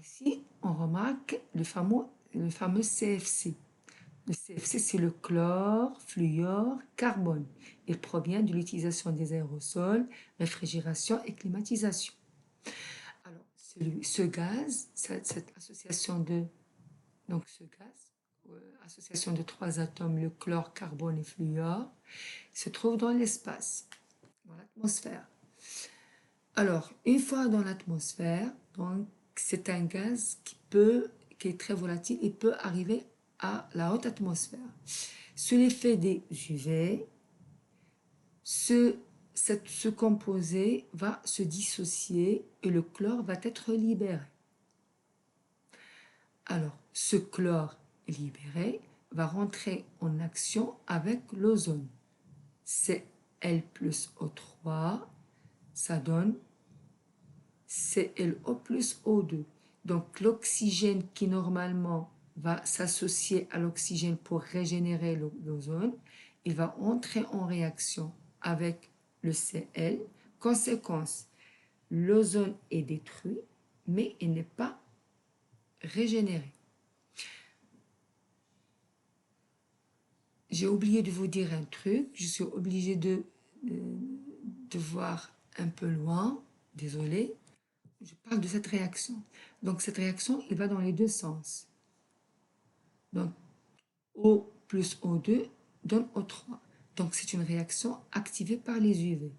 ici, on remarque le fameux CFC. Le CFC, c'est le chlore, fluor, carbone. Il provient de l'utilisation des aérosols, réfrigération et climatisation. Alors, ce gaz, cette association de, donc ce gaz, association de trois atomes, le chlore, carbone et fluor, se trouve dans l'espace, dans l'atmosphère. Alors, une fois dans l'atmosphère, donc c'est un gaz qui est très volatile et peut arriver à la haute atmosphère. Sous l'effet des UV, ce composé va se dissocier et le chlore va être libéré. Alors, ce chlore libéré va rentrer en action avec l'ozone. Cl plus O3, ça donne ClO plus O2. Donc, l'oxygène qui normalement va s'associer à l'oxygène pour régénérer l'ozone, il va entrer en réaction avec le Cl. Conséquence, l'ozone est détruit, mais il n'est pas régénéré. J'ai oublié de vous dire un truc, je suis obligée de voir un peu loin, désolé. Je parle de cette réaction. Donc cette réaction, elle va dans les deux sens. Donc O plus O2 donne O3. Donc c'est une réaction activée par les UV.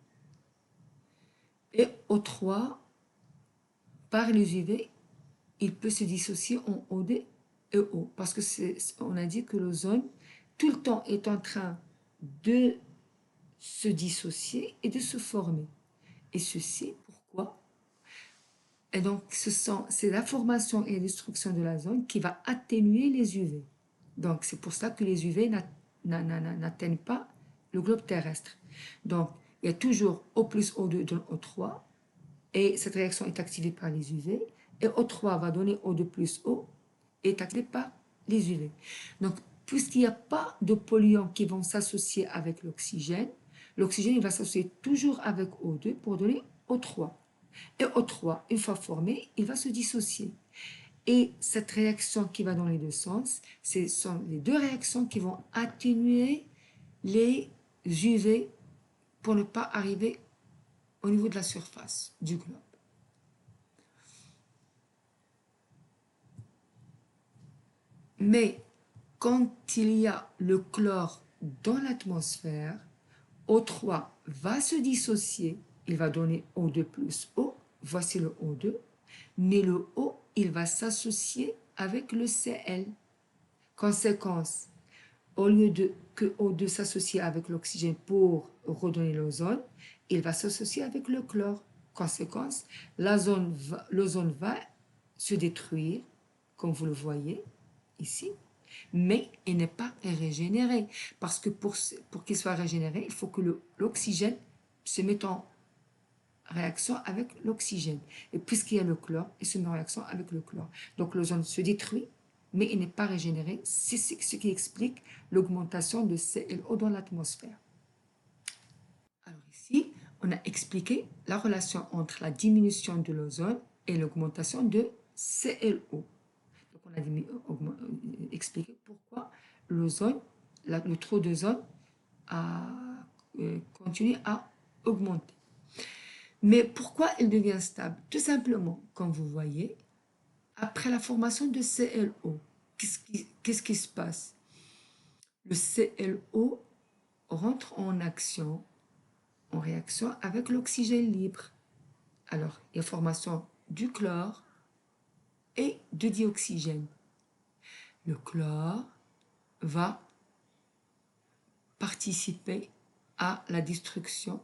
Et O3, par les UV, il peut se dissocier en OD et O. Parce que on a dit que l'ozone, tout le temps, est en train de se dissocier et de se former. Et ceci, pourquoi? Et donc, c'est la formation et la destruction de la zone qui va atténuer les UV. Donc, c'est pour ça que les UV n'atteignent pas le globe terrestre. Donc, il y a toujours O plus O2 donne O3, et cette réaction est activée par les UV, et O3 va donner O2 plus O, et est activé par les UV. Donc, puisqu'il n'y a pas de polluants qui vont s'associer avec l'oxygène va s'associer toujours avec O2 pour donner O3. Et O3, une fois formé, il va se dissocier. Et cette réaction qui va dans les deux sens, ce sont les deux réactions qui vont atténuer les UV pour ne pas arriver au niveau de la surface du globe. Mais quand il y a le chlore dans l'atmosphère, O3 va se dissocier, il va donner O2 plus O, voici le O2, mais le O, il va s'associer avec le Cl. Conséquence, au lieu que O2 s'associe avec l'oxygène pour redonner l'ozone, il va s'associer avec le chlore. Conséquence, l'ozone va se détruire, comme vous le voyez ici, mais il n'est pas régénéré. Parce que pour qu'il soit régénéré, il faut que l'oxygène se mette en réaction avec l'oxygène. Et puisqu'il y a le chlore, il se met en réaction avec le chlore. Donc l'ozone se détruit, mais il n'est pas régénéré. C'est ce qui explique l'augmentation de ClO dans l'atmosphère. Alors ici, on a expliqué la relation entre la diminution de l'ozone et l'augmentation de ClO. Donc on a expliqué pourquoi l'ozone, le trop d'ozone continue à augmenter. Mais pourquoi il devient stable? Tout simplement, comme vous voyez, après la formation de ClO, qu'est-ce qui se passe? Le ClO rentre en action, en réaction avec l'oxygène libre. Alors, il y a formation du chlore et de dioxygène. Le chlore va participer à la destruction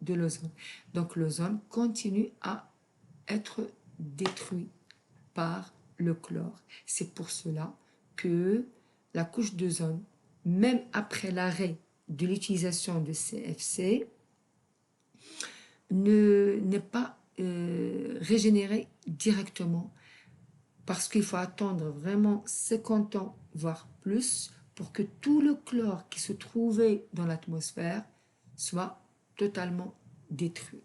de l'ozone. Donc l'ozone continue à être détruit par le chlore. C'est pour cela que la couche d'ozone, même après l'arrêt de l'utilisation de CFC, n'est pas régénérée directement parce qu'il faut attendre vraiment 50 ans, voire plus, pour que tout le chlore qui se trouvait dans l'atmosphère soit totalement détruit.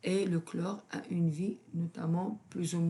Et le chlore a une vie notamment plus ou moins